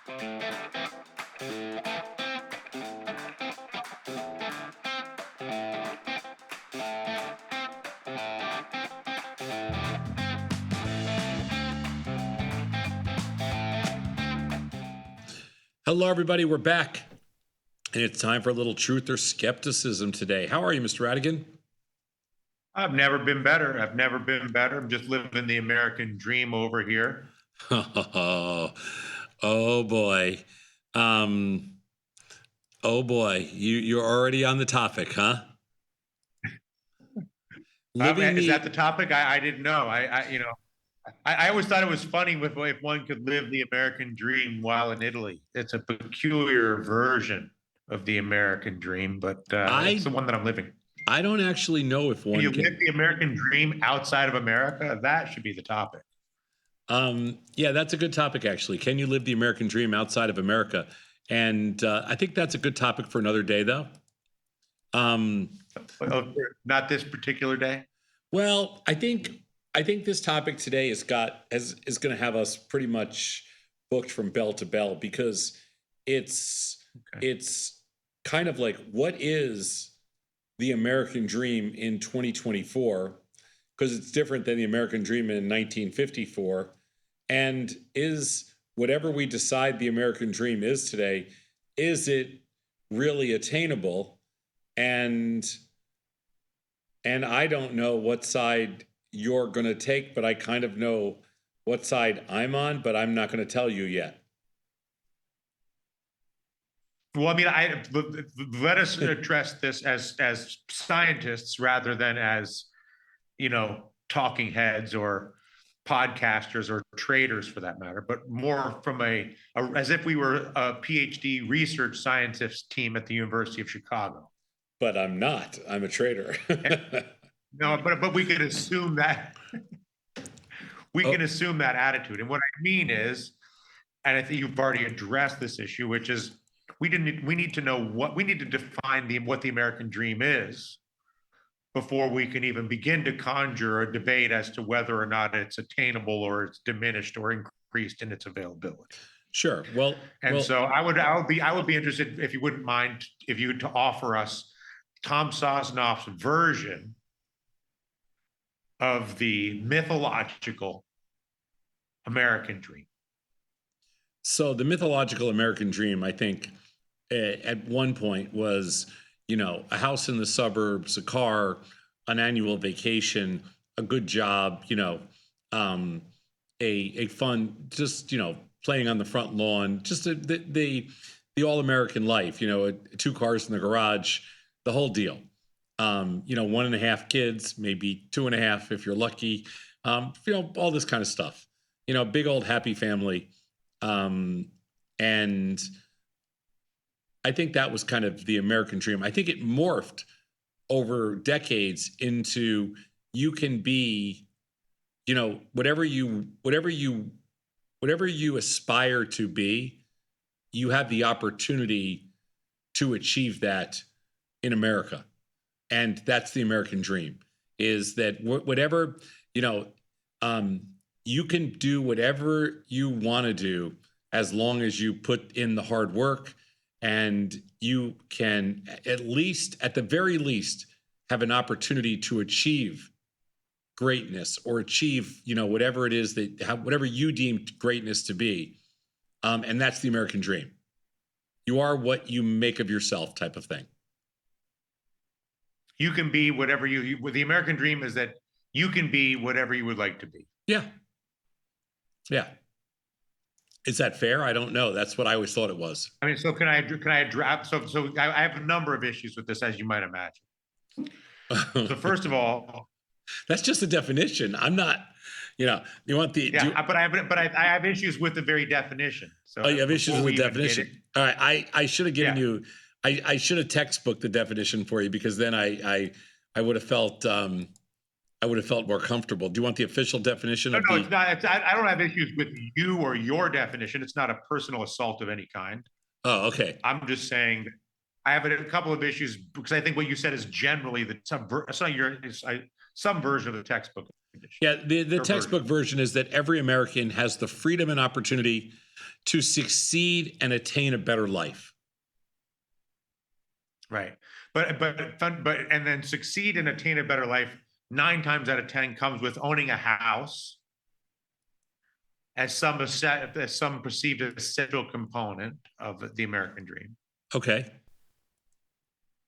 Hello, everybody. We're back, and it's time for a little truth or skepticism today. How are you, Mr. Radigan? I've never been better. I'm just living the American dream over here. Oh boy. Oh boy. You're already on the topic, huh? Is that the topic? I didn't know. I always thought it was funny if one could live the American dream while in Italy. It's a peculiar version of the American dream, but it's the one that I'm living. I don't actually know if one can you live the American dream outside of America? That should be the topic. Yeah, that's a good topic, actually. Can you live the American dream outside of America? And I think that's a good topic for another day, though. Not this particular day. Well, I think this topic today is going to have us pretty much booked from bell to bell, because it's kind of like, what is the American dream in 2024? Because it's different than the American dream in 1954. And is whatever we decide the American dream is today, is it really attainable? And I don't know what side you're going to take, but I kind of know what side I'm on, but I'm not going to tell you yet. Well, I mean, let us address this as scientists rather than as, talking heads or podcasters or traders, for that matter, but more from as if we were a PhD research scientist team at the University of Chicago. But I'm not. I'm a trader. No, but we could assume that. We can assume that attitude. And what I mean is, and I think you've already addressed this issue, which is we need to know we need to define what the American dream is before we can even begin to conjure a debate as to whether or not it's attainable or it's diminished or increased in its availability. Sure. So I would be interested, if you wouldn't mind, if you would to offer us Tom Sosnoff's version of the mythological American dream. So the mythological American dream, I think, at one point was, a house in the suburbs, a car, an annual vacation, a good job, a fun, just, playing on the front lawn, just the all-American life, 2 cars in the garage, the whole deal. 1.5 kids, maybe 2.5 if you're lucky, all this kind of stuff, big old happy family. And I think that was kind of the American dream. I think it morphed over decades into, you can be, whatever you aspire to be, you have the opportunity to achieve that in America. And that's the American dream, is that whatever, you can do whatever you want to do as long as you put in the hard work, and you can at the very least, have an opportunity to achieve greatness or achieve, whatever it is whatever you deem greatness to be. And that's the American dream. You are what you make of yourself, type of thing. You can be whatever the American dream is that you can be whatever you would like to be. Yeah. Yeah. Is that fair? I don't know. That's what I always thought it was. I mean, so can I address? So I have a number of issues with this, as you might imagine. So first of all, that's just a definition. I'm not, you want the, but I have issues with the very definition. So you have issues with the definition. All right. I should have given you, I should have textbooked the definition for you, because then I would have felt, more comfortable. Do you want the official definition? No, it's not. I don't have issues with you or your definition. It's not a personal assault of any kind. Oh, okay. I'm just saying I have a couple of issues, because I think what you said is generally some version of the textbook. Yeah, the textbook version is that every American has the freedom and opportunity to succeed and attain a better life. Right. But and then succeed and attain a better life 9 times out of 10 comes with owning a house as some perceived as essential component of the American dream. Okay.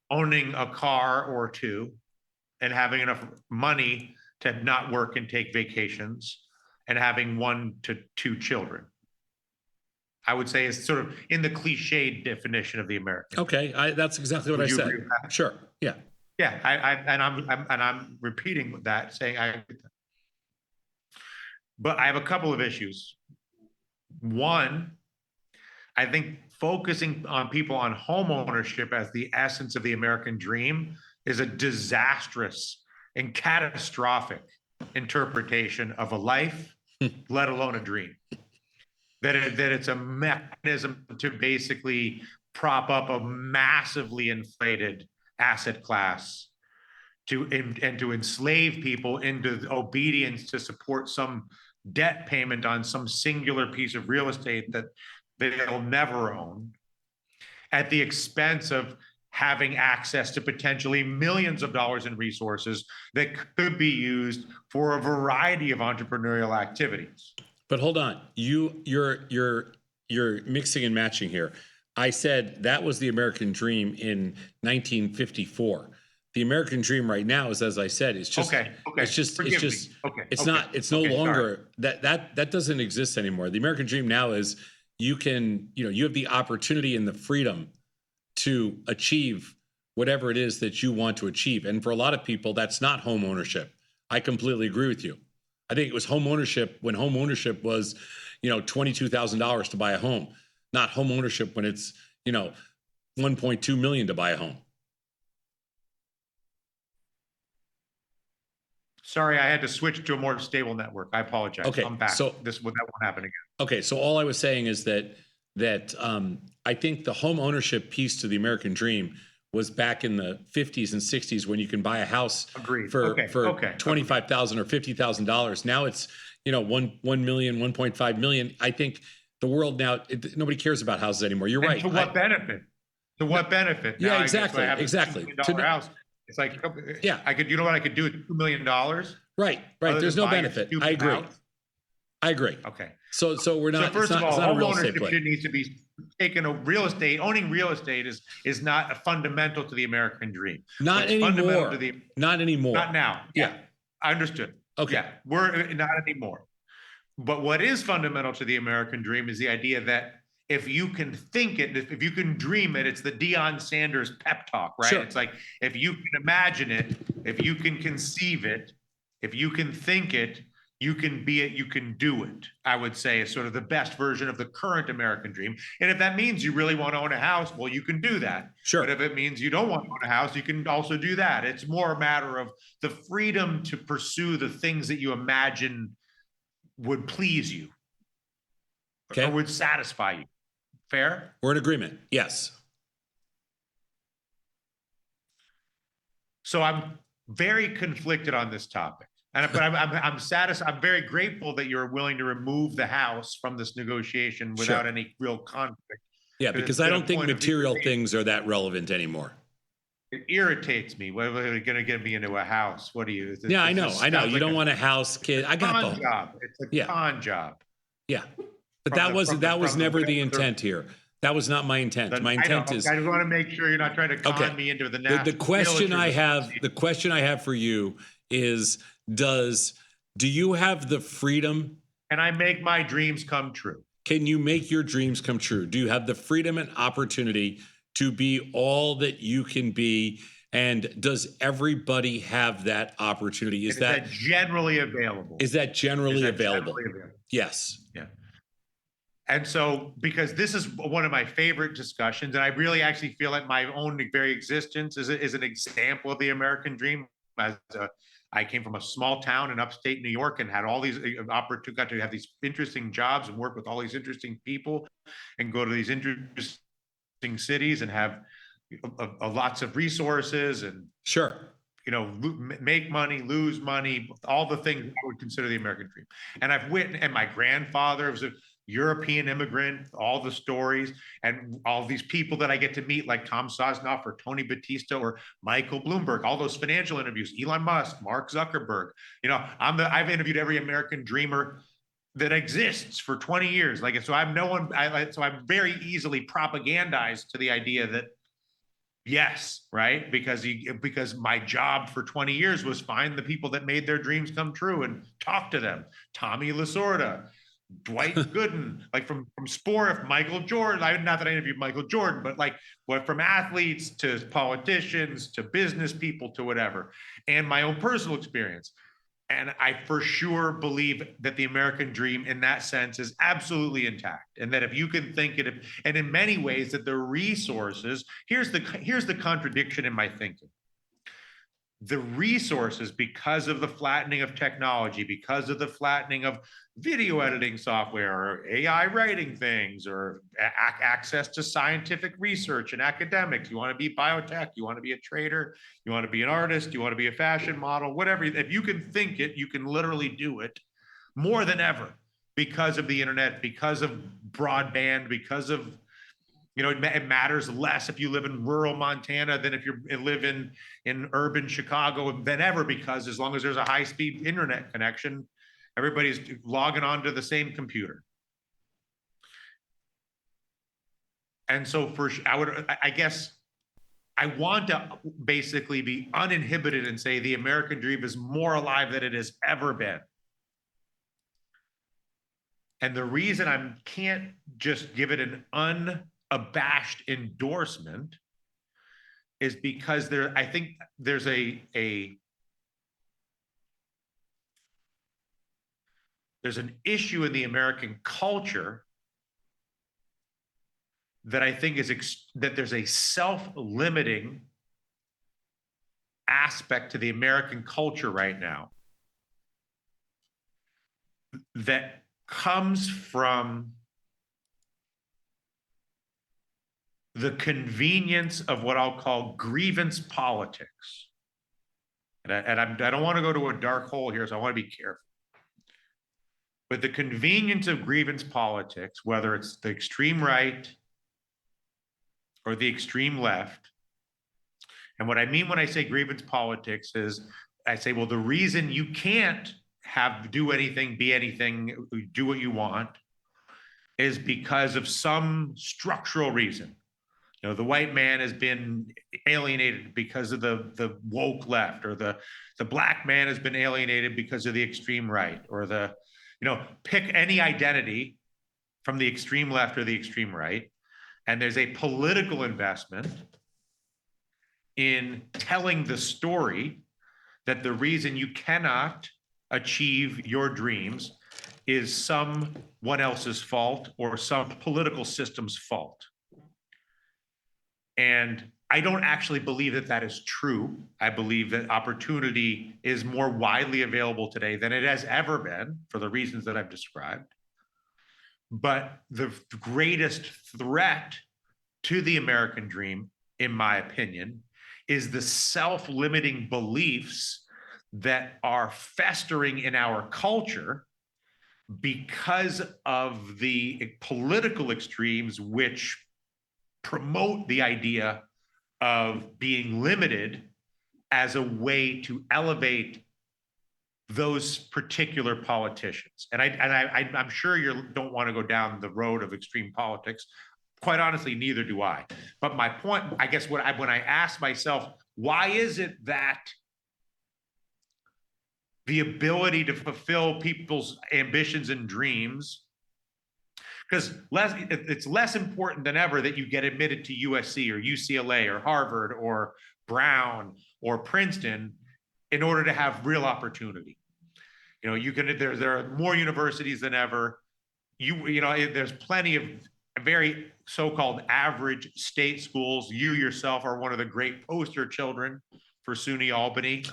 Owning a car or two and having enough money to not work and take vacations and having 1 to 2 children. I would say is sort of in the cliched definition of the American. Okay, that's exactly what I said. Sure. Yeah. Yeah, I'm repeating that, saying I agree with that. But I have a couple of issues. One, I think focusing on people on home ownership as the essence of the American dream is a disastrous and catastrophic interpretation of a life, let alone a dream. That it's a mechanism to basically prop up a massively inflated asset class and to enslave people into obedience to support some debt payment on some singular piece of real estate that they'll never own at the expense of having access to potentially millions of dollars in resources that could be used for a variety of entrepreneurial activities. But hold on, you're mixing and matching here. I said that was the American dream in 1954. The American dream right now is, as I said, it's just okay. It's no longer that doesn't exist anymore. The American dream now is you have the opportunity and the freedom to achieve whatever it is that you want to achieve. And for a lot of people, that's not home ownership. I completely agree with you. I think it was home ownership when home ownership was, $22,000 to buy a home, not home ownership when it's, $1.2 million to buy a home. Sorry, I had to switch to a more stable network. I apologize. Okay, I'm back. so that won't happen again. Okay, so all I was saying is that I think the home ownership piece to the American dream was back in the 50s and 60s when you can buy a house for $25,000 or $50,000. Now it's 1 million, 1.5 million. I think the world now nobody cares about houses anymore. You're right. To what benefit? To what benefit? Yeah, now exactly. Exactly. $2 million house. It's like I could. You know what I could do with $2 million? Right. There's no benefit. I agree. Okay. So we're not. So first of all, home ownership needs to be taken. Real estate owning real estate is not a fundamental to the American dream. Not anymore. Not anymore. Not now. Yeah, I understood. Okay. Yeah, we're not anymore. But what is fundamental to the American dream is the idea that if you can think it, if you can dream it, it's the Deion Sanders pep talk, right? Sure. It's like if you can imagine it, if you can conceive it, if you can think it, you can be it, you can do it, I would say is sort of the best version of the current American dream. And if that means you really want to own a house, well, you can do that. Sure. But if it means you don't want to own a house, you can also do that. It's more a matter of the freedom to pursue the things that you imagine would please you or would satisfy you. Fair? We're in agreement. Yes. So I'm very conflicted on this topic. But I'm satisfied. I'm very grateful that you're willing to remove the house from this negotiation without any real conflict. Yeah, because I don't think material things are that relevant anymore. It irritates me. What are you going to get me into a house? What do you? Yeah, I know. You don't want a house, kid. I got the job. It's a con job. Yeah, but that was never the intent here. That was not my intent. My intent is. I just want to make sure you're not trying to con me into the national. The question I have for you is, do you have the freedom? Can I make my dreams come true? Can you make your dreams come true? Do you have the freedom and opportunity to be all that you can be? And does everybody have that opportunity? Is that generally available? Is that generally available? Yes. Yeah. And so, because this is one of my favorite discussions, and I really actually feel like my own very existence is an example of the American dream. I came from a small town in upstate New York and had all these opportunities, got to have these interesting jobs and work with all these interesting people and go to these interesting cities and have lots of resources and make money, lose money, all the things I would consider the American dream. And I've witnessed, and my grandfather was European immigrant, all the stories, and all these people that I get to meet, like Tom Sosnoff or Tony Batista or Michael Bloomberg, all those financial interviews, Elon Musk, Mark Zuckerberg. I've interviewed every American dreamer that exists for 20 years. Like, so I'm very easily propagandized to the idea that yes, right? Because my job for 20 years was find the people that made their dreams come true and talk to them. Tommy Lasorda, Dwight Gooden, like from sport, Michael Jordan. Not that I interviewed Michael Jordan, but like what from athletes to politicians to business people to whatever, and my own personal experience. And I for sure believe that the American dream in that sense is absolutely intact. And that if you can think it, and in many ways that the resources, here's the contradiction in my thinking. The resources, because of the flattening of technology, because of the flattening of video editing software or AI writing things or access to scientific research and academics. You want to be biotech, you want to be a trader, you want to be an artist, you want to be a fashion model, whatever. If you can think it, you can literally do it more than ever because of the internet, because of broadband, because of it matters less if you live in rural Montana than if you live in urban Chicago than ever, because as long as there's a high-speed internet connection, everybody's logging onto the same computer. And so I guess I want to basically be uninhibited and say the American dream is more alive than it has ever been. And the reason I can't just give it an unabashed endorsement is because I think there's there's an issue in the American culture that I think is that there's a self-limiting aspect to the American culture right now that comes from the convenience of what I'll call grievance politics. And I don't want to go to a dark hole here, so I want to be careful. But the convenience of grievance politics, whether it's the extreme right or the extreme left, and what I mean when I say grievance politics is I say, well, the reason you can't do anything, be anything, do what you want is because of some structural reason. The white man has been alienated because of the woke left, or the black man has been alienated because of the extreme right, or pick any identity from the extreme left or the extreme right. And there's a political investment in telling the story that the reason you cannot achieve your dreams is someone else's fault or some political system's fault. And I don't actually believe that that is true. I believe that opportunity is more widely available today than it has ever been for the reasons that I've described. But the greatest threat to the American dream, in my opinion, is the self-limiting beliefs that are festering in our culture because of the political extremes which promote the idea of being limited as a way to elevate those particular politicians. And I'm sure you don't want to go down the road of extreme politics. Quite honestly, neither do I. But my point, I guess, when I ask myself, why is it that the ability to fulfill people's ambitions and dreams, because it's less important than ever that you get admitted to USC or UCLA or Harvard or Brown or Princeton in order to have real opportunity. There are more universities than ever. There's plenty of very so-called average state schools. You yourself are one of the great poster children for SUNY Albany,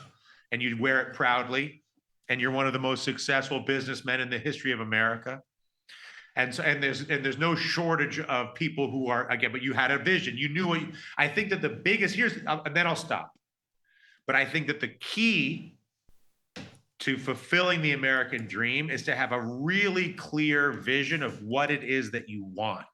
and you wear it proudly. And you're one of the most successful businessmen in the history of America. And there's no shortage of people who are, again, but you had a vision. You knew I think that the biggest, and then I'll stop. But I think that the key to fulfilling the American dream is to have a really clear vision of what it is that you want.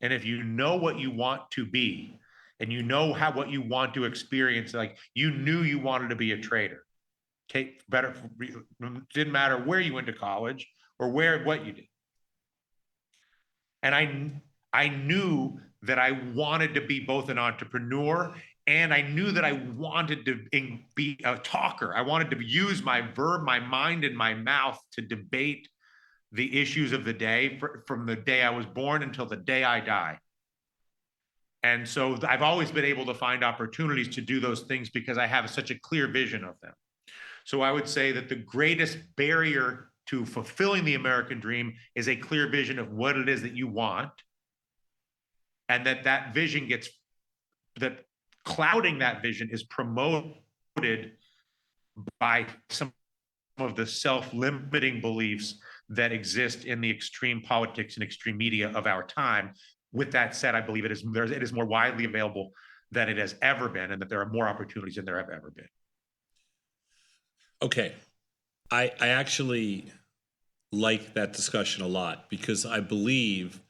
And if you know what you want to be, and you know what you want to experience, like you knew you wanted to be a trader, okay, didn't matter where you went to college or what you did. And I knew that I wanted to be both an entrepreneur, and I knew that I wanted to be a talker. I wanted to use my mind, and my mouth to debate the issues of the day from the day I was born until the day I die. And so I've always been able to find opportunities to do those things because I have such a clear vision of them. So I would say that the greatest barrier to fulfilling the American dream is a clear vision of what it is that you want. And that vision that clouding that vision is promoted by some of the self-limiting beliefs that exist in the extreme politics and extreme media of our time. With that said, I believe it is more widely available than it has ever been, and that there are more opportunities than there have ever been. Okay. I actually like that discussion a lot because I believe,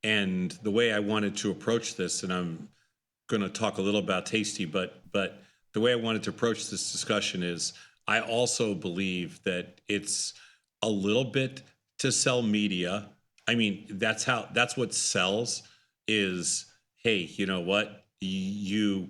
and the way I wanted to approach this, and I'm going to talk a little about Tasty, but the way I wanted to approach this discussion is I also believe that it's a little bit to sell media. I mean, that's what sells is, hey, you know what? The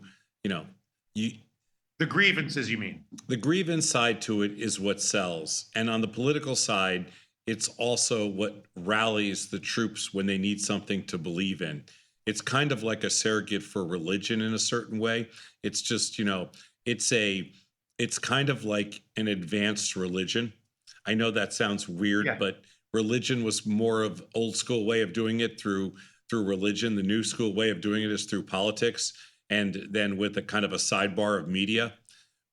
grievances, you mean? The grievance side to it is what sells. And on the political side, it's also what rallies the troops when they need something to believe in. It's kind of like a surrogate for religion in a certain way. It's just, it's kind of like an advanced religion. I know that sounds weird, yeah. But religion was more of old school way of doing it through religion. The new school way of doing it is through politics, and then with a kind of a sidebar of media.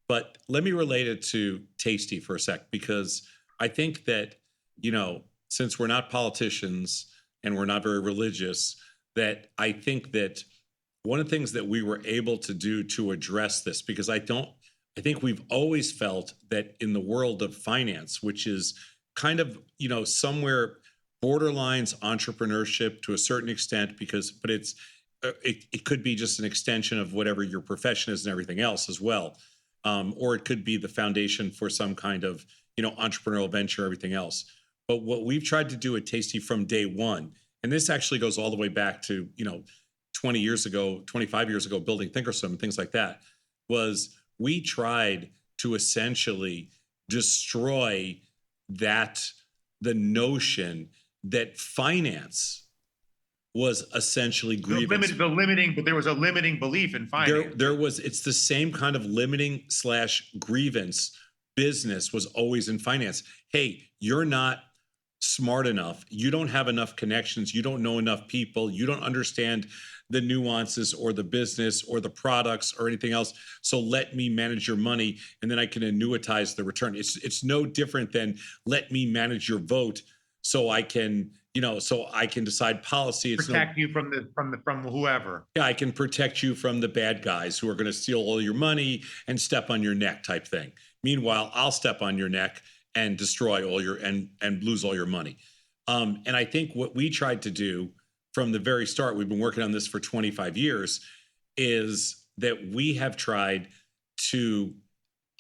But let me relate it to Tasty for a sec, because I think that, since we're not politicians and we're not very religious, that I think that one of the things that we were able to do to address this, because I think we've always felt that in the world of finance, which is kind of, somewhere borderlines entrepreneurship to a certain extent, but it could be just an extension of whatever your profession is and everything else as well. Or it could be the foundation for some kind of, entrepreneurial venture, everything else. But what we've tried to do at Tasty from day one, and this actually goes all the way back to, 20 years ago, 25 years ago, building Thinkorswim and things like that, was we tried to essentially destroy the notion that finance was essentially grievance. But there was a limiting belief in finance. It's the same kind of limiting / grievance business was always in finance. Hey, you're not smart enough. You don't have enough connections. You don't know enough people. You don't understand the nuances or the business or the products or anything else. So let me manage your money, and then I can annuitize the return. It's no different than let me manage your vote so I can, decide policy. It's protect you from whoever. Yeah, I can protect you from the bad guys who are going to steal all your money and step on your neck type thing. Meanwhile, I'll step on your neck and destroy all your and lose all your money. And I think what we tried to do from the very start, we've been working on this for 25 years, is that we have tried to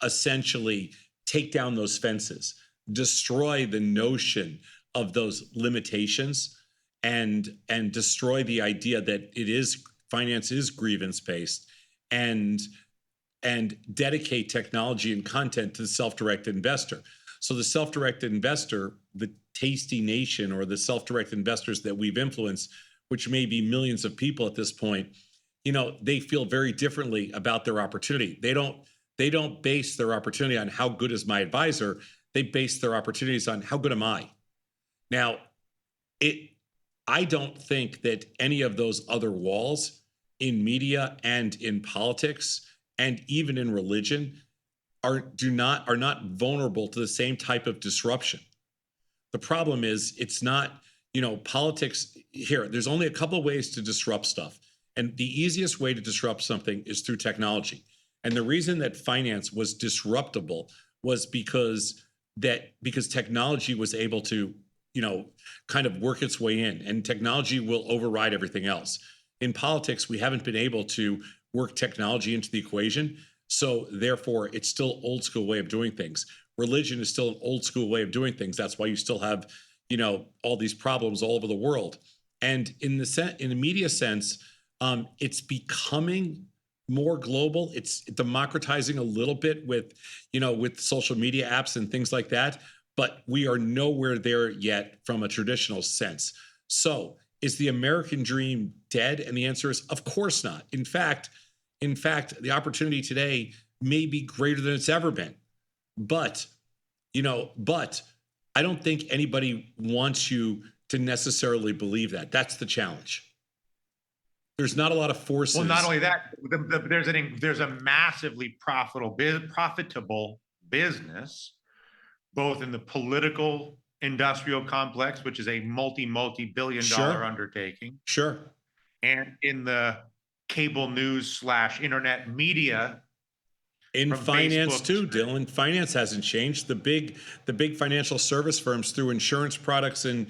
essentially take down those fences, destroy the notion of those limitations, and destroy the idea that finance is grievance based, and dedicate technology and content to the self-directed investor. So the self-directed investor, the Tasty Nation, or the self-directed investors that we've influenced, which may be millions of people at this point, they feel very differently about their opportunity. They don't base their opportunity on how good is my advisor. They base their opportunities on how good am I. Now, I don't think that any of those other walls in media and in politics and even in religion are not vulnerable to the same type of disruption. The problem is it's not, politics here. There's only a couple of ways to disrupt stuff. And the easiest way to disrupt something is through technology. And the reason that finance was disruptable was because technology was able to, kind of work its way in, and technology will override everything else. In politics, we haven't been able to work technology into the equation. So therefore, it's still old school way of doing things. Religion is still an old school way of doing things. That's why you still have, all these problems all over the world. And in the media sense, it's becoming more global. It's democratizing a little bit with social media apps and things like that. But we are nowhere there yet from a traditional sense. So is the American dream dead? And the answer is, of course not. In fact, the opportunity today may be greater than it's ever been. But, but I don't think anybody wants you to necessarily believe that. That's the challenge. There's not a lot of forces. Well, not only that, there's a massively profitable business, both in the political industrial complex, which is a multi-billion-dollar undertaking. Sure. And in the cable news / internet media. In finance too, Dylan. Finance hasn't changed. The big financial service firms through insurance products and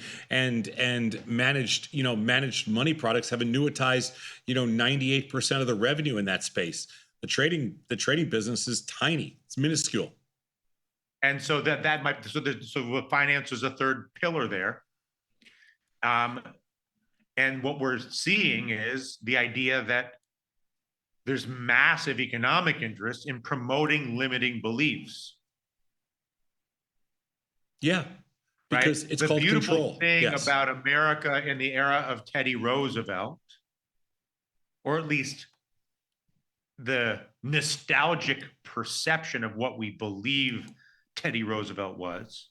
managed money products have annuitized 98% of the revenue in that space. The trading business is tiny. It's minuscule. And so that might so finance is a third pillar there. And what we're seeing is the idea that there's massive economic interest in promoting limiting beliefs. Yeah, because it's called control. The beautiful thing about America in the era of Teddy Roosevelt, or at least the nostalgic perception of what we believe Teddy Roosevelt was,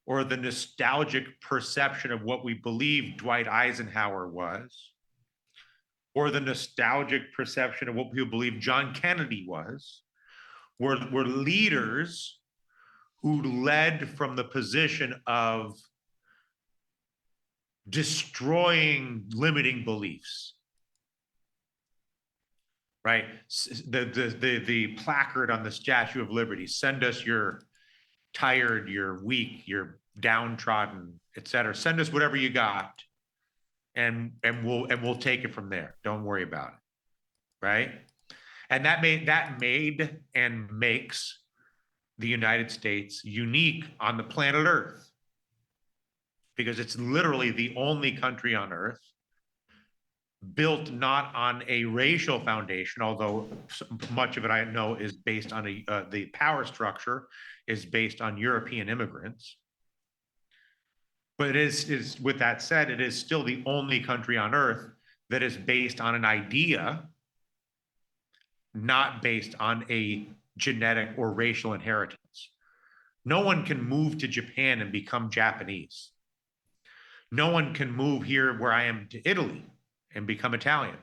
or the nostalgic perception of what we believe Dwight Eisenhower was, or the nostalgic perception of what people believe John Kennedy was, were leaders who led from the position of destroying limiting beliefs. Right? The placard on the Statue of Liberty: send us your tired, your weak, your downtrodden, etc. Send us whatever you got, and we'll take it from there. Don't worry about it. Right? And that made and makes the United States unique on the planet Earth, because it's literally the only country on Earth built not on a racial foundation, although much of it I know is based on the power structure is based on European immigrants. But it is, with that said, it is still the only country on Earth that is based on an idea, not based on a genetic or racial inheritance. No one can move to Japan and become Japanese. No one can move here where I am to Italy and become Italian.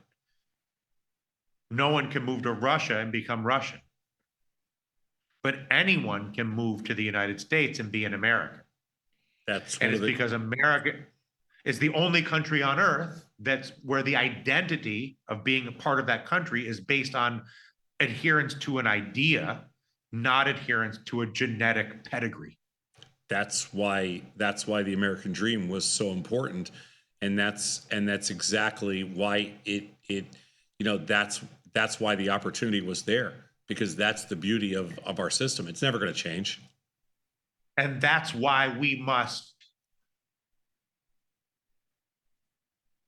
No one can move to Russia and become Russian. But anyone can move to the United States and be an American. And it's because America is the only country on Earth that's where the identity of being a part of that country is based on adherence to an idea, not adherence to a genetic pedigree. That's why the American dream was so important. And that's exactly why that's why the opportunity was there, because that's the beauty of our system. It's never going to change. And that's why we must,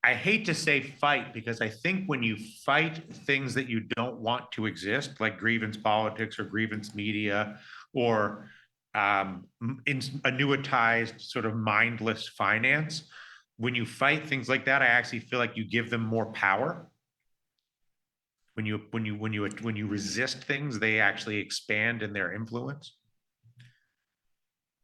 I hate to say fight, because I think when you fight things that you don't want to exist, like grievance politics or grievance media or annuitized sort of mindless finance, when you fight things like that, I actually feel like you give them more power. When you resist things, they actually expand in their influence.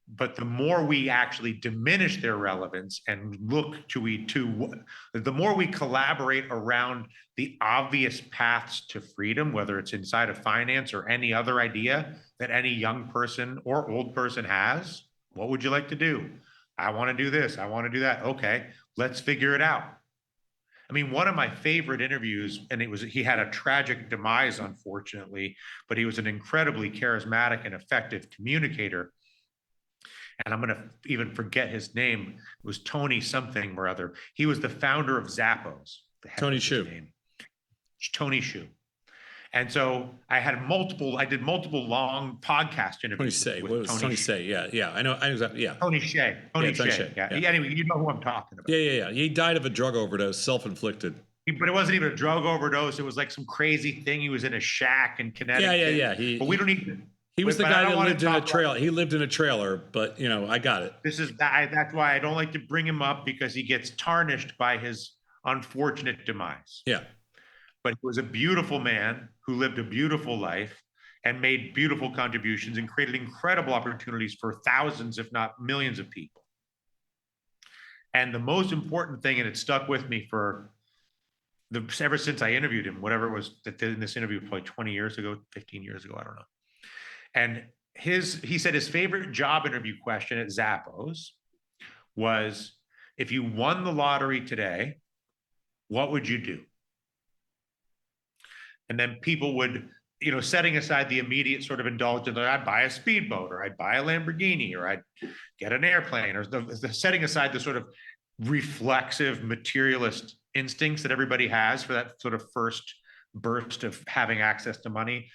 But the more we actually diminish their relevance and look the more we collaborate around the obvious paths to freedom, whether it's inside of finance or any other idea that any young person or old person has. What would you like to do? I want to do this. I want to do that. Okay, let's figure it out. I mean, one of my favorite interviews, and he had a tragic demise, unfortunately, but he was an incredibly charismatic and effective communicator. And I'm going to even forget his name. It was Tony something or other. He was the founder of Zappos. The heck Tony was his Shu. name? Tony Shu. And so I did multiple long podcast Tony interviews Say. with What was Tony Tony Shu. Say? Yeah, yeah. I know exactly. Yeah. Tony Shea. Yeah, Tony Tony Shea. Shea. Yeah. Yeah. Anyway, you know who I'm talking about. Yeah. He died of a drug overdose, self-inflicted. But it wasn't even a drug overdose. It was like some crazy thing. He was in a shack in Connecticut. Yeah. But we don't need. He was the but I guy don't that wanna lived in a talk trailer. about- He lived in a trailer, but I got it. That's why I don't like to bring him up, because he gets tarnished by his unfortunate demise. Yeah. But he was a beautiful man who lived a beautiful life and made beautiful contributions and created incredible opportunities for thousands, if not millions of people. And the most important thing, and it stuck with me ever since I interviewed him, whatever it was that did in this interview, probably 20 years ago, 15 years ago, I don't know. And he said his favorite job interview question at Zappos was, if you won the lottery today, what would you do? And then people would, setting aside the immediate sort of indulgence, like I'd buy a speedboat, or I'd buy a Lamborghini, or I'd get an airplane, or setting aside the sort of reflexive materialist instincts that everybody has for that sort of first burst of having access to money.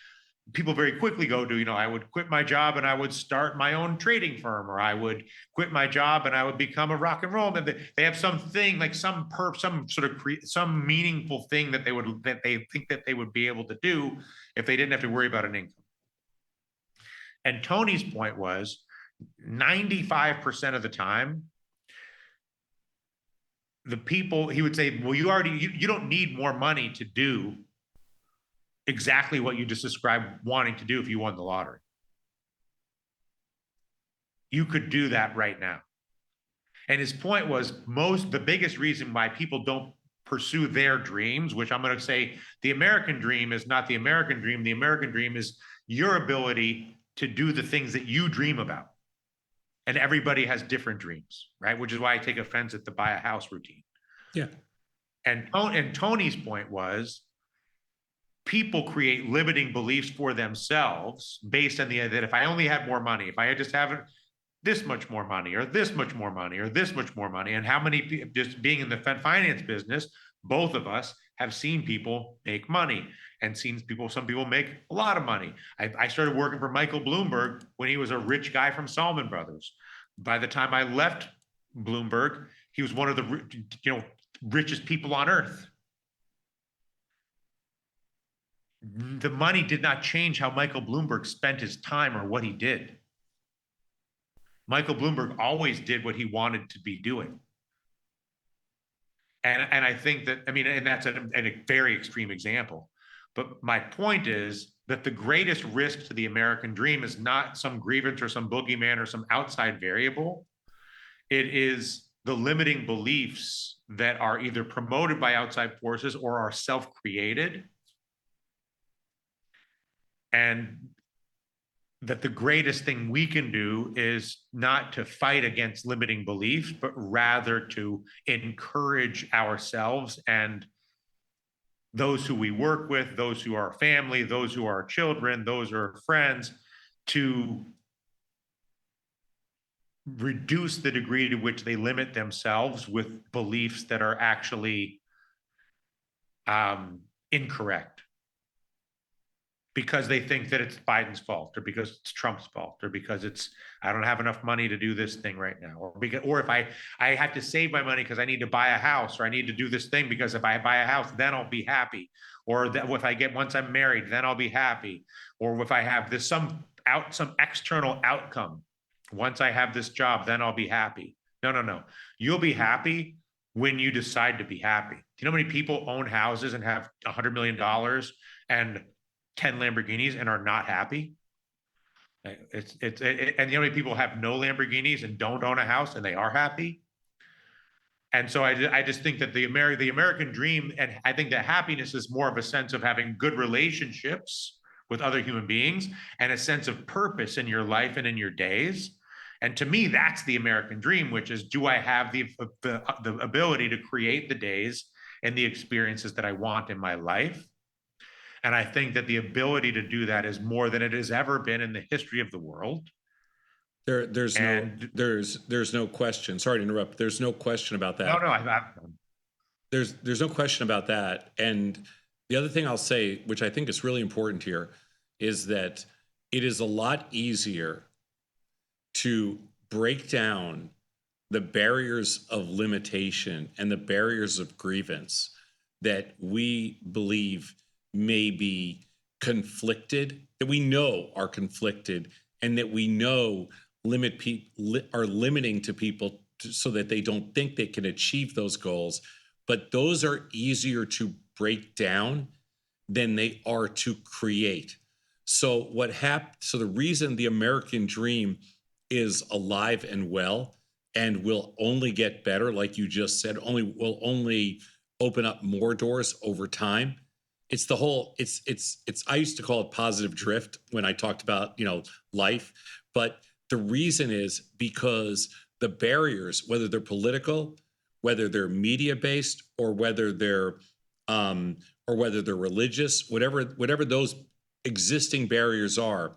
People very quickly go to, I would quit my job and I would start my own trading firm, or I would quit my job and I would become a rock and roll. And they have something like some meaningful thing that they think that they would be able to do if they didn't have to worry about an income. And Tony's point was 95% of the time, the people, he would say, well, you don't need more money to do exactly what you just described wanting to do if you won the lottery. You could do that right now. And his point was, the biggest reason why people don't pursue their dreams, which I'm going to say the American dream is not the American dream. The American dream is your ability to do the things that you dream about. And everybody has different dreams, right? Which is why I take offense at the buy a house routine. Yeah. And Tony's point was, people create limiting beliefs for themselves based on the idea that if I only had more money, if I just have this much more money, or this much more money, or this much more money, and how many, just being in the finance business, both of us have seen people make money and seen some people make a lot of money. I started working for Michael Bloomberg when he was a rich guy from Salomon Brothers. By the time I left Bloomberg, he was one of the richest people on earth. The money did not change how Michael Bloomberg spent his time or what he did. Michael Bloomberg always did what he wanted to be doing. And I think that, and that's a very extreme example. But my point is that the greatest risk to the American dream is not some grievance or some boogeyman or some outside variable. It is the limiting beliefs that are either promoted by outside forces or are self-created. And that the greatest thing we can do is not to fight against limiting beliefs, but rather to encourage ourselves and those who we work with, those who are our family, those who are our children, those who are our friends, to reduce the degree to which they limit themselves with beliefs that are actually incorrect, because they think that it's Biden's fault, or because it's Trump's fault, or because I don't have enough money to do this thing right now, or if I have to save my money because I need to buy a house, or I need to do this thing because if I buy a house, then I'll be happy, or that once I'm married, then I'll be happy, or if I have this some external outcome, once I have this job, then I'll be happy. No. You'll be happy when you decide to be happy. Do you know how many people own houses and have $100 million and 10 Lamborghinis and are not happy? And you know how many people have no Lamborghinis and don't own a house and they are happy? And so I just think that the American dream, and I think that happiness is more of a sense of having good relationships with other human beings and a sense of purpose in your life and in your days. And to me, that's the American dream, which is, do I have the ability to create the days and the experiences that I want in my life. And I think that the ability to do that is more than it has ever been in the history of the world. There's And no question. Sorry to interrupt. There's no question about no, that. no, There's no question about that. And the other thing I'll say, which I think is really important here, is that it is a lot easier to break down the barriers of limitation and the barriers of grievance that we believe may be conflicted, that we know are conflicted, and that we know are limiting to people so that they don't think they can achieve those goals. But those are easier to break down than they are to create. So so the reason the American dream is alive and well and will only get better, like you just said, will only open up more doors over time. It's the whole, I used to call it positive drift when I talked about, life. But the reason is because the barriers, whether they're political, whether they're media based, or whether they're religious, whatever those existing barriers are,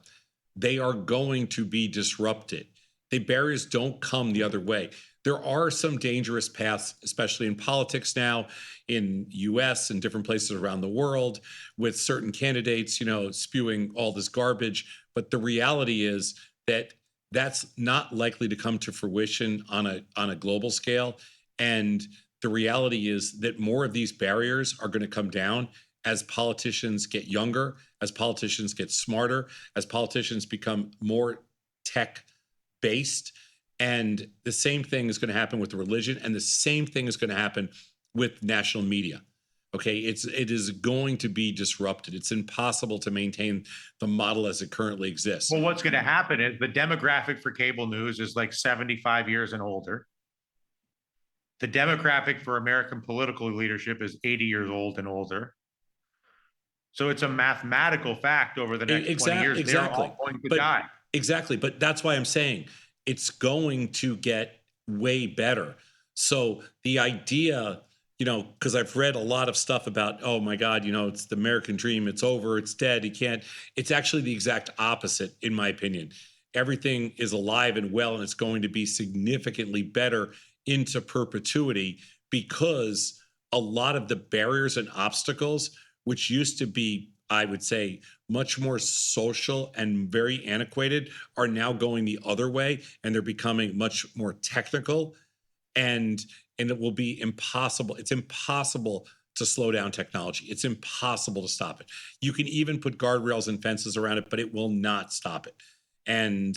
they are going to be disrupted. The barriers don't come the other way. There are some dangerous paths, especially in politics now, in US and different places around the world, with certain candidates, spewing all this garbage. But the reality is that that's not likely to come to fruition on a global scale. And the reality is that more of these barriers are going to come down as politicians get younger, as politicians get smarter, as politicians become more tech based. And the same thing is going to happen with religion, and the same thing is going to happen with national media. Okay, it is going to be disrupted. It's impossible to maintain the model as it currently exists. Well, what's going to happen is the demographic for cable news is like 75 years and older. The demographic for American political leadership is 80 years old and older. So it's a mathematical fact over the next 20 years, they're all going to die. Exactly. But that's why I'm saying it's going to get way better. So the idea, because I've read a lot of stuff about, oh my God, it's the American dream, it's over, it's dead, it's actually the exact opposite, in my opinion. Everything is alive and well, and it's going to be significantly better into perpetuity, because a lot of the barriers and obstacles, which used to be, I would say, much more social and very antiquated, are now going the other way, and they're becoming much more technical, and it will be impossible. It's impossible to slow down technology. It's impossible to stop it. You can even put guardrails and fences around it, but it will not stop it. And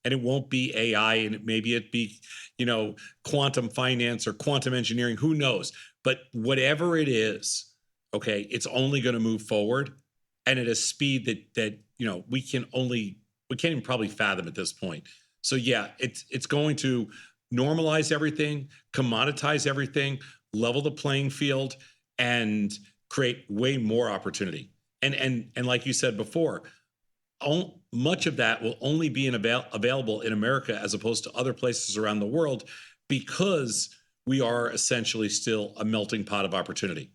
it won't be AI, and maybe it be, quantum finance or quantum engineering, who knows? But whatever it is, okay, it's only going to move forward, and at a speed that we can't even probably fathom at this point. So yeah, it's going to normalize everything, commoditize everything, level the playing field, and create way more opportunity. And like you said before, much of that will only be available in America as opposed to other places around the world, because we are essentially still a melting pot of opportunity.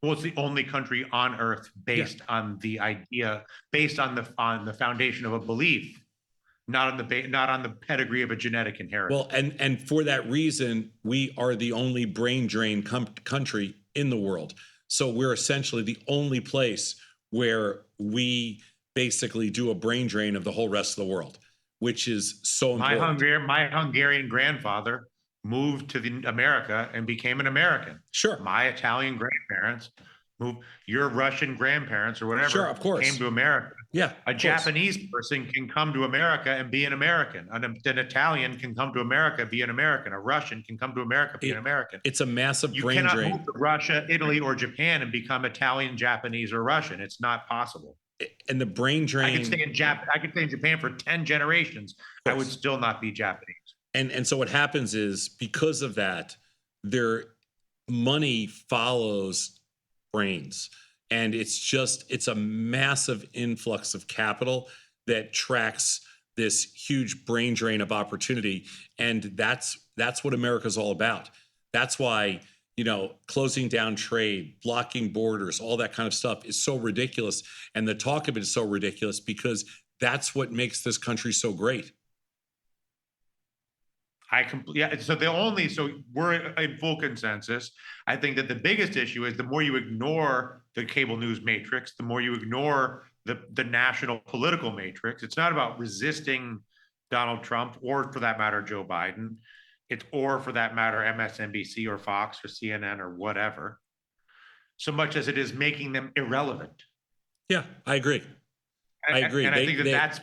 Well, it's the only country on earth based on the idea, based on the foundation of a belief, not on the pedigree of a genetic inheritance. Well, and for that reason, we are the only brain drain country in the world. So we're essentially the only place where we basically do a brain drain of the whole rest of the world, which is so important. My Hungarian grandfather moved to America and became an American. Sure. My Italian grandparents moved. Your Russian grandparents or whatever, sure, of course, came to America. Yeah. A Japanese person can come to America and be an American. An Italian can come to America, be an American. A Russian can come to America, be an American. It's a massive brain drain. You drain. cannot move to Russia, Italy, or Japan and become Italian, Japanese, or Russian. It's not possible. And the brain drain. I could stay in Japan for 10 generations. I would still not be Japanese. And so what happens is, because of that, their money follows brains. And it's a massive influx of capital that tracks this huge brain drain of opportunity. And that's what America's all about. That's why, closing down trade, blocking borders, all that kind of stuff is so ridiculous. And the talk of it is so ridiculous because that's what makes this country so great. So we're in full consensus. I think that the biggest issue is the more you ignore the cable news matrix, the more you ignore the national political matrix. It's not about resisting Donald Trump or, for that matter, Joe Biden. Or for that matter, MSNBC or Fox or CNN or whatever, so much as it is making them irrelevant. Yeah, I agree. I agree. And I think that's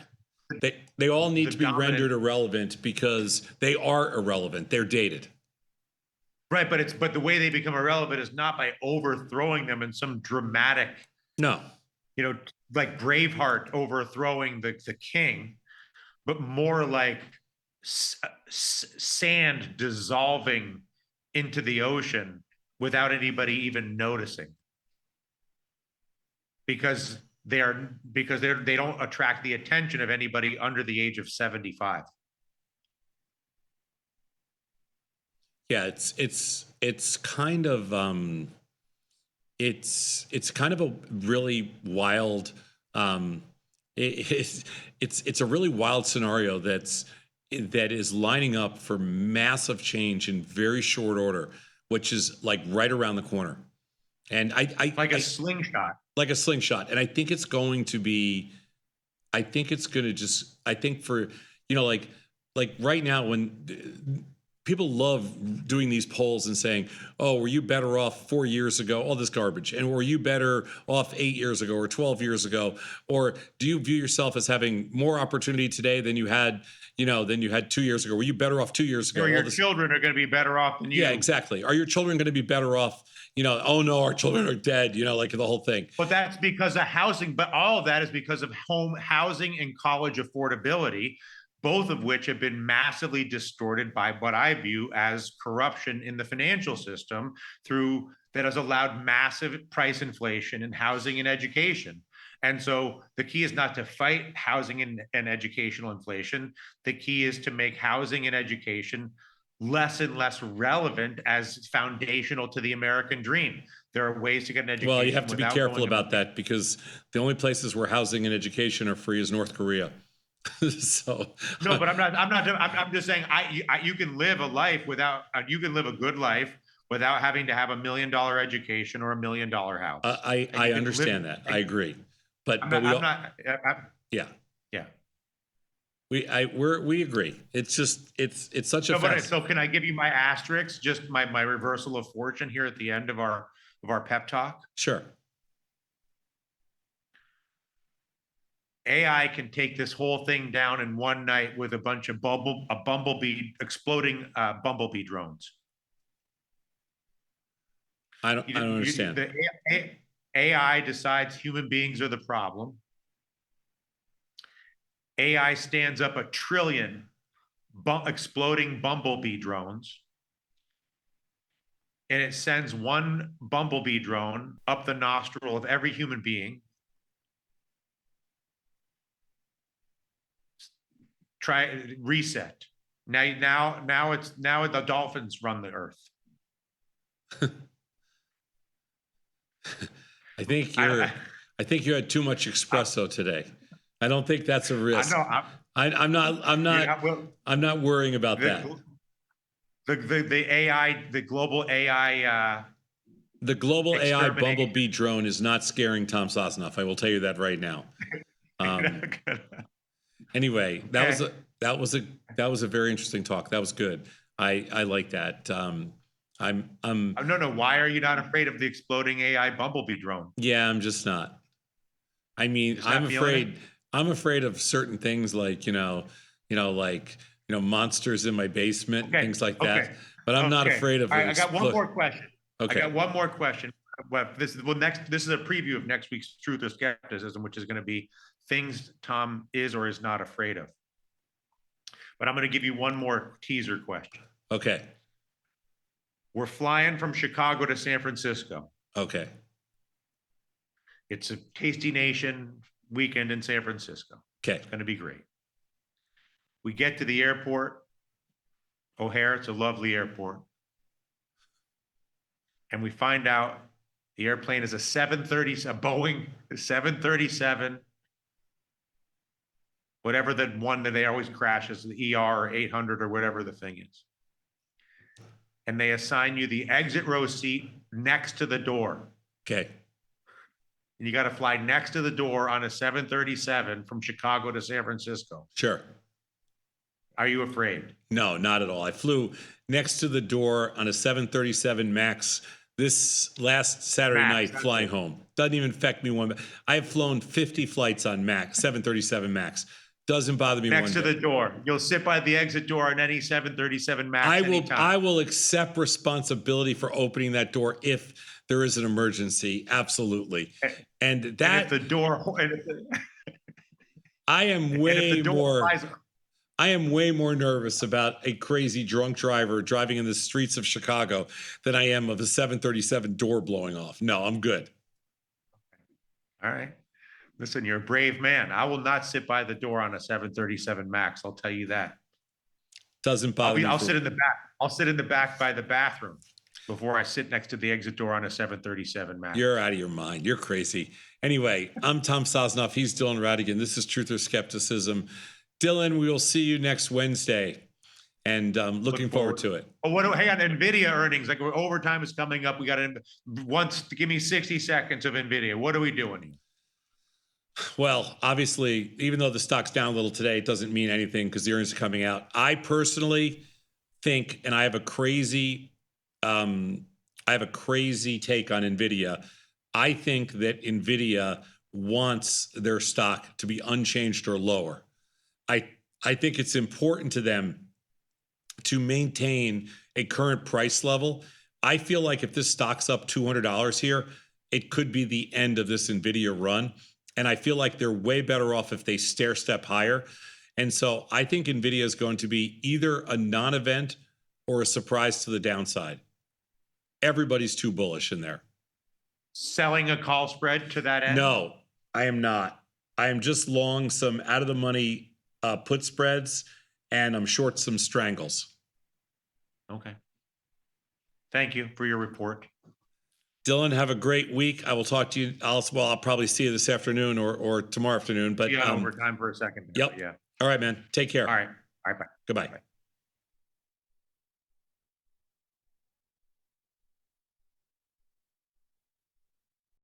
they all need to be rendered irrelevant because they are irrelevant. They're dated. Right, but the way they become irrelevant is not by overthrowing them in some dramatic, no, like Braveheart overthrowing the king, but more like sand dissolving into the ocean without anybody even noticing, because they don't attract the attention of anybody under the age of 75. Yeah, it's kind of it's kind of a really wild it's a really wild scenario that is lining up for massive change in very short order, which is like right around the corner. And I like a slingshot. Like a slingshot. And I think it's going to be, I think it's going to just, I think for, like right now when people love doing these polls and saying, oh, were you better off 4 years ago? All this garbage. And were you better off 8 years ago or 12 years ago? Or do you view yourself as having more opportunity today than you had 2 years ago? Were you better off 2 years ago? Or your children are going to be better off than you. Yeah, exactly. Are your children going to be better off? Oh no, our children are dead, like the whole thing. But that's because of housing. But all of that is because of home housing and college affordability, both of which have been massively distorted by what I view as corruption in the financial system that has allowed massive price inflation in housing and education. And so the key is not to fight housing and educational inflation. The key is to make housing and education less and less relevant as foundational to the American dream. There are ways to get an education. Well, you have to be careful about that because the only places where housing and education are free is North Korea. So no, but I'm just saying you can live a good life without having to have $1 million education or $1 million house. I understand that. I agree. But yeah. We agree. It's just it's such a so can I give you my asterisks, just my reversal of fortune here at the end of our pep talk? Sure. AI can take this whole thing down in one night with a bunch of exploding bumblebee drones. I don't understand. The AI decides human beings are the problem. AI stands up 1 trillion exploding bumblebee drones, and it sends one bumblebee drone up the nostril of every human being. Try reset. Now the dolphins run the earth. I think you had too much espresso today. I don't think that's a risk. I'm not worrying about that. The AI, the global AI. The global AI bumblebee drone is not scaring Tom Sosnoff. I will tell you that right now. Anyway, that was a very interesting talk. That was good. I like that. No. Why are you not afraid of the exploding AI bumblebee drone? Yeah, I'm just not. I mean, I'm afraid of certain things like monsters in my basement, things like that. But I'm not afraid of. I got one more question. Okay. I got one more question. Well, this is a preview of next week's Truth or Skepticism, which is going to be things Tom is or is not afraid of. But I'm going to give you one more teaser question. Okay. We're flying from Chicago to San Francisco. Okay. It's a Tasty Nation weekend in San Francisco. Okay. It's going to be great. We get to the airport, O'Hare. It's a lovely airport. and we find out the airplane is a 730, a Boeing 737, whatever the one that they always crash is, the ER or 800 or whatever the thing is. And they assign you the exit row seat next to the door. Okay. And you got to fly next to the door on a 737 from Chicago to San Francisco. Sure. Are you afraid? No, not at all. I flew next to the door on a 737 MAX this last Saturday night flying home. Doesn't even affect me one bit. I have flown 50 flights on MAX, 737 MAX. Doesn't bother me next one to bit. the door. You'll sit by the exit door on any 737 MAX anytime. I will accept responsibility for opening that door if there is an emergency. Absolutely. And that, and if the door, I am way more. I am way more nervous about a crazy drunk driver driving in the streets of Chicago than I am of a 737 door blowing off. No, I'm good. All right. Listen, you're a brave man. I will not sit by the door on a 737 MAX. I'll tell you that. Doesn't bother me. I'll sit in the back. I'll sit in the back by the bathroom before I sit next to the exit door on a 737 MAX. You're out of your mind. You're crazy. Anyway, I'm Tom Sosnoff. He's Dylan Radigan. This is Truth or Skepticism. Dylan, we will see you next Wednesday, and looking forward to it. Oh, hang on, NVIDIA earnings, like overtime is coming up. We got to give me 60 seconds of NVIDIA. What are we doing here? Well, obviously, even though the stock's down a little today, it doesn't mean anything because the earnings are coming out. I personally think, and I have a crazy take on NVIDIA. I think that NVIDIA wants their stock to be unchanged or lower. I think it's important to them to maintain a current price level. I feel like if this stock's up $200 here, it could be the end of this NVIDIA run. And I feel like they're way better off if they stair step higher. And so I think NVIDIA is going to be either a non-event or a surprise to the downside. Everybody's too bullish in there. Selling a call spread to that end? No, I am not. I am just long some out of the money put spreads, and I'm short some strangles. Okay. Thank you for your report. Dylan, have a great week. I will talk to you. I'll probably see you this afternoon or tomorrow afternoon. But you got overtime for a second. Yep. Yeah. All right, man. Take care. All right. Bye. Goodbye. Bye.